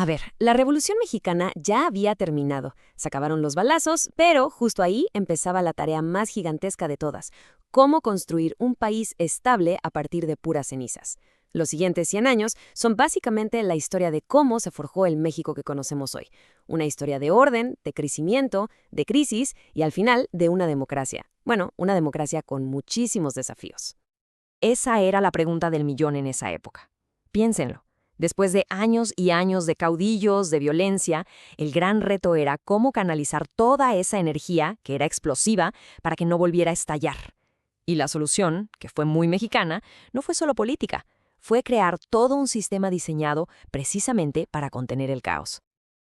A ver, la Revolución Mexicana ya había terminado. Se acabaron los balazos, pero justo ahí empezaba la tarea más gigantesca de todas: cómo construir un país estable a partir de puras cenizas. Los siguientes 100 años son básicamente la historia de cómo se forjó el México que conocemos hoy. Una historia de orden, de crecimiento, de crisis y al final de una democracia. Bueno, una democracia con muchísimos desafíos. Esa era la pregunta del millón en esa época. Piénsenlo. Después de años y años de caudillos, de violencia, el gran reto era cómo canalizar toda esa energía, que era explosiva, para que no volviera a estallar. Y la solución, que fue muy mexicana, no fue solo política, fue crear todo un sistema diseñado precisamente para contener el caos.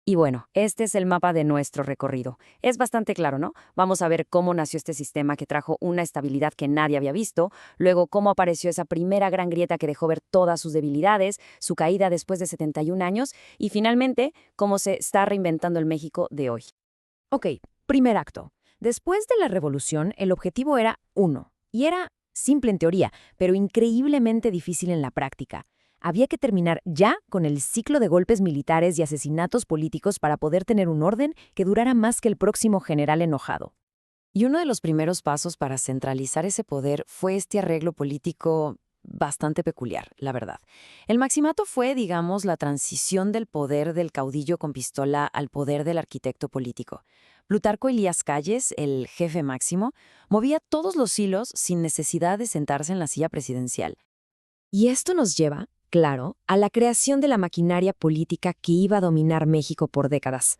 Y bueno, este es el mapa de nuestro recorrido. Es bastante claro, ¿no? Vamos a ver cómo nació este sistema que trajo una estabilidad que nadie había visto, luego cómo apareció esa primera gran grieta que dejó ver todas sus debilidades, su caída después de 71 años, y finalmente cómo se está reinventando el México de hoy. Ok, primer acto. Después de la revolución, el objetivo era uno, y era simple en teoría, pero increíblemente difícil en la práctica. Había que terminar ya con el ciclo de golpes militares y asesinatos políticos para poder tener un orden que durara más que el próximo general enojado. Y uno de los primeros pasos para centralizar ese poder fue este arreglo político bastante peculiar, la verdad. El maximato fue, digamos, la transición del poder del caudillo con pistola al poder del arquitecto político. Plutarco Elías Calles, el jefe máximo, movía todos los hilos sin necesidad de sentarse en la silla presidencial. Y esto nos lleva, claro, a la creación de la maquinaria política que iba a dominar México por décadas.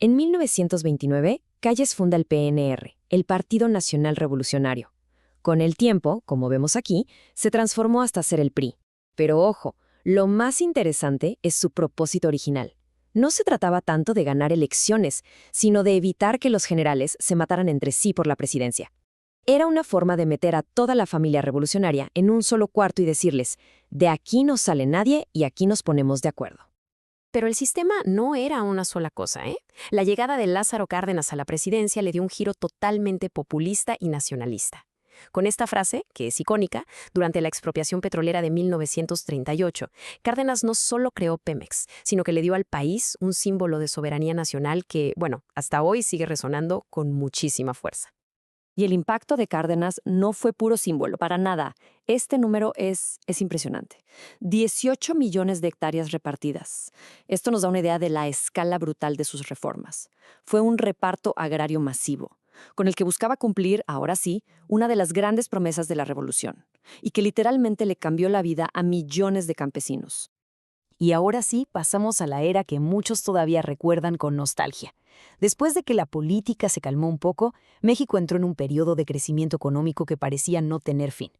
En 1929, Calles funda el PNR, el Partido Nacional Revolucionario. Con el tiempo, como vemos aquí, se transformó hasta ser el PRI. Pero ojo, lo más interesante es su propósito original. No se trataba tanto de ganar elecciones, sino de evitar que los generales se mataran entre sí por la presidencia. Era una forma de meter a toda la familia revolucionaria en un solo cuarto y decirles: de aquí no sale nadie y aquí nos ponemos de acuerdo. Pero el sistema no era una sola cosa, ¿eh? La llegada de Lázaro Cárdenas a la presidencia le dio un giro totalmente populista y nacionalista. Con esta frase, que es icónica, durante la expropiación petrolera de 1938, Cárdenas no solo creó Pemex, sino que le dio al país un símbolo de soberanía nacional que, bueno, hasta hoy sigue resonando con muchísima fuerza. Y el impacto de Cárdenas no fue puro símbolo, para nada. Este número es impresionante. 18 millones de hectáreas repartidas. Esto nos da una idea de la escala brutal de sus reformas. Fue un reparto agrario masivo, con el que buscaba cumplir, ahora sí, una de las grandes promesas de la revolución, y que literalmente le cambió la vida a millones de campesinos. Y ahora sí, pasamos a la era que muchos todavía recuerdan con nostalgia. Después de que la política se calmó un poco, México entró en un periodo de crecimiento económico que parecía no tener fin.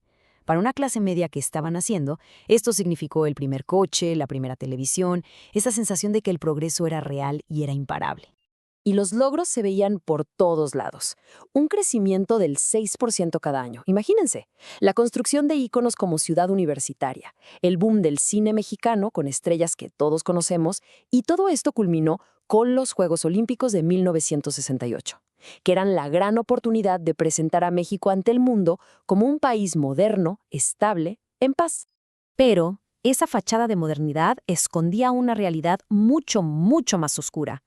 Para una clase media que estaba naciendo, esto significó el primer coche, la primera televisión, esa sensación de que el progreso era real y era imparable. Y los logros se veían por todos lados. Un crecimiento del 6% cada año. Imagínense, la construcción de íconos como Ciudad Universitaria, el boom del cine mexicano con estrellas que todos conocemos, y todo esto culminó con los Juegos Olímpicos de 1968, que eran la gran oportunidad de presentar a México ante el mundo como un país moderno, estable, en paz. Pero esa fachada de modernidad escondía una realidad mucho, mucho más oscura.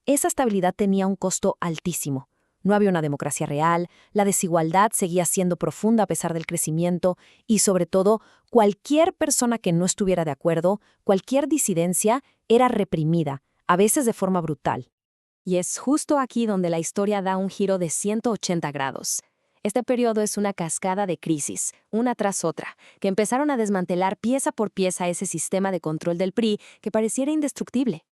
Esa estabilidad tenía un costo altísimo. No había una democracia real, la desigualdad seguía siendo profunda a pesar del crecimiento y, sobre todo, cualquier persona que no estuviera de acuerdo, cualquier disidencia, era reprimida, a veces de forma brutal. Y es justo aquí donde la historia da un giro de 180 grados. Este periodo es una cascada de crisis, una tras otra, que empezaron a desmantelar pieza por pieza ese sistema de control del PRI que pareciera indestructible.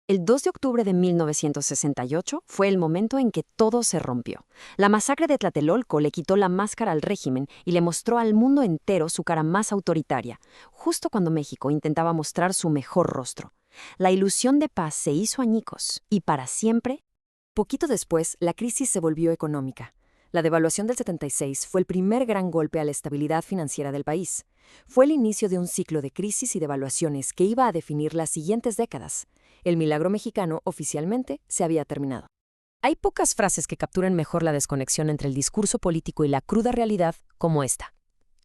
El 2 de octubre de 1968 fue el momento en que todo se rompió. La masacre de Tlatelolco le quitó la máscara al régimen y le mostró al mundo entero su cara más autoritaria, justo cuando México intentaba mostrar su mejor rostro. La ilusión de paz se hizo añicos y para siempre. Poquito después, la crisis se volvió económica. La devaluación del 76 fue el primer gran golpe a la estabilidad financiera del país. Fue el inicio de un ciclo de crisis y devaluaciones que iba a definir las siguientes décadas. El milagro mexicano oficialmente se había terminado. Hay pocas frases que capturen mejor la desconexión entre el discurso político y la cruda realidad como esta.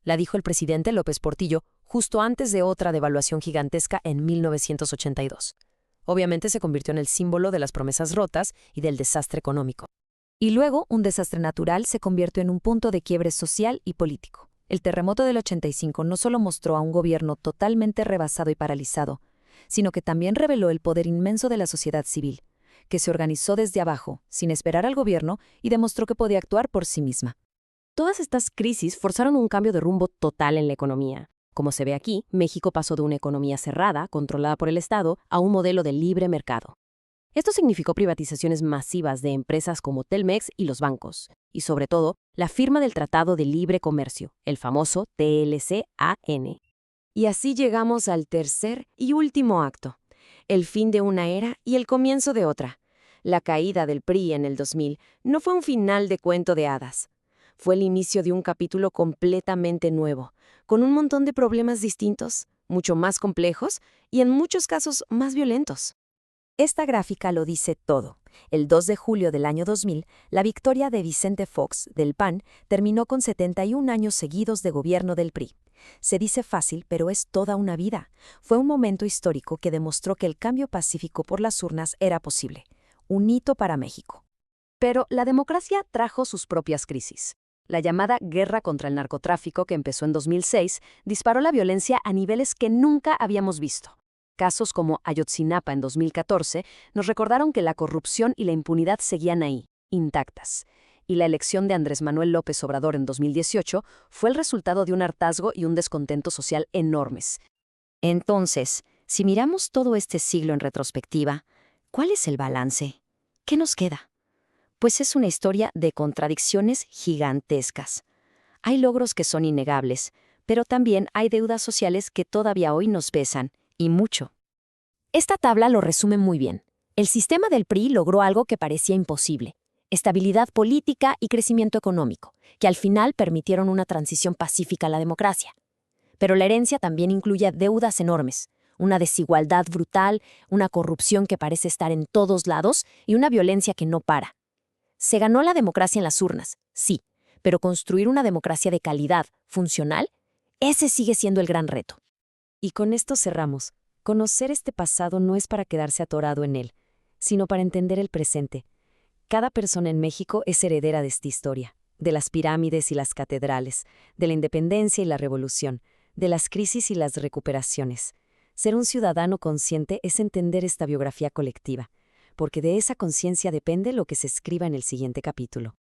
La dijo el presidente López Portillo justo antes de otra devaluación gigantesca en 1982. Obviamente se convirtió en el símbolo de las promesas rotas y del desastre económico. Y luego, un desastre natural se convirtió en un punto de quiebre social y político. El terremoto del 85 no solo mostró a un gobierno totalmente rebasado y paralizado, sino que también reveló el poder inmenso de la sociedad civil, que se organizó desde abajo, sin esperar al gobierno, y demostró que podía actuar por sí misma. Todas estas crisis forzaron un cambio de rumbo total en la economía. Como se ve aquí, México pasó de una economía cerrada, controlada por el Estado, a un modelo de libre mercado. Esto significó privatizaciones masivas de empresas como Telmex y los bancos, y sobre todo, la firma del Tratado de Libre Comercio, el famoso TLC-AN. Y así llegamos al tercer y último acto, el fin de una era y el comienzo de otra. La caída del PRI en el 2000 no fue un final de cuento de hadas. Fue el inicio de un capítulo completamente nuevo, con un montón de problemas distintos, mucho más complejos y en muchos casos más violentos. Esta gráfica lo dice todo. El 2 de julio del año 2000, la victoria de Vicente Fox, del PAN, terminó con 71 años seguidos de gobierno del PRI. Se dice fácil, pero es toda una vida. Fue un momento histórico que demostró que el cambio pacífico por las urnas era posible. Un hito para México. Pero la democracia trajo sus propias crisis. La llamada guerra contra el narcotráfico, que empezó en 2006, disparó la violencia a niveles que nunca habíamos visto. Casos como Ayotzinapa en 2014 nos recordaron que la corrupción y la impunidad seguían ahí, intactas. Y la elección de Andrés Manuel López Obrador en 2018 fue el resultado de un hartazgo y un descontento social enormes. Entonces, si miramos todo este siglo en retrospectiva, ¿cuál es el balance? ¿Qué nos queda? Pues es una historia de contradicciones gigantescas. Hay logros que son innegables, pero también hay deudas sociales que todavía hoy nos pesan, y mucho. Esta tabla lo resume muy bien. El sistema del PRI logró algo que parecía imposible: estabilidad política y crecimiento económico, que al final permitieron una transición pacífica a la democracia. Pero la herencia también incluye deudas enormes, una desigualdad brutal, una corrupción que parece estar en todos lados y una violencia que no para. Se ganó la democracia en las urnas, sí, pero construir una democracia de calidad, funcional, ese sigue siendo el gran reto. Y con esto cerramos. Conocer este pasado no es para quedarse atorado en él, sino para entender el presente. Cada persona en México es heredera de esta historia, de las pirámides y las catedrales, de la independencia y la revolución, de las crisis y las recuperaciones. Ser un ciudadano consciente es entender esta biografía colectiva, porque de esa conciencia depende lo que se escriba en el siguiente capítulo.